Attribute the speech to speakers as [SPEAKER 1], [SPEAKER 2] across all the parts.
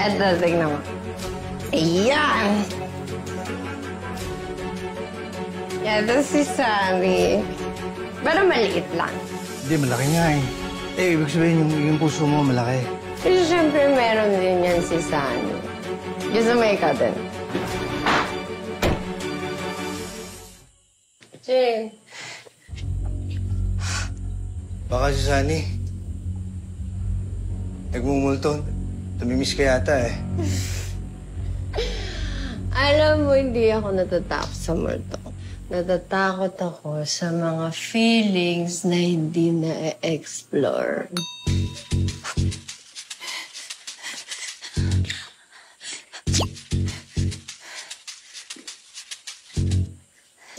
[SPEAKER 1] Eto, tignan mo. Ayan! Eto si Sunny. Pero maliit lang.
[SPEAKER 2] Hindi, malaki nga eh. Eh, ibig sabihin, yung puso mo malaki.
[SPEAKER 1] Kasi syempre meron din yan si Sunny. Gusto mo ikaw din? Jane.
[SPEAKER 2] Baka si Sunny. Nagmumulto. Tumimiss ka yata eh.
[SPEAKER 1] Alam mo, hindi ako natatakot sa multo. Natatakot ako sa mga feelings na hindi na-explore.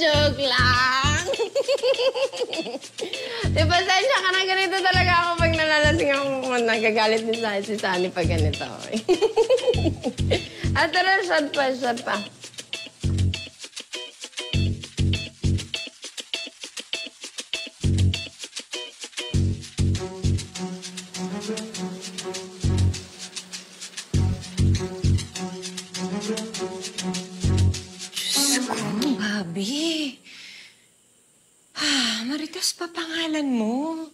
[SPEAKER 1] Joke lang! Di ba, Sensya ka na ganito talaga ako pag nalalasing ako. Nagagalit din sa si Sunny pag ganito. At tara, shot pa.
[SPEAKER 3] Diyos ko, Bobby. Maritas pa pangalan mo.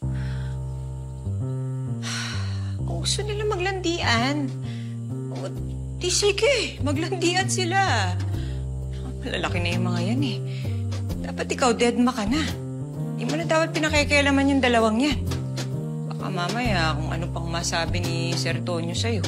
[SPEAKER 3] Kung gusto nila maglandian, di sige, maglandian sila. Malalaki na yung mga yan eh. Dapat ikaw deadma ka na. Di mo na dapat pinakikialaman yung dalawang yan. Baka mamaya kung ano pang masabi ni Sir Tonyo sa'yo.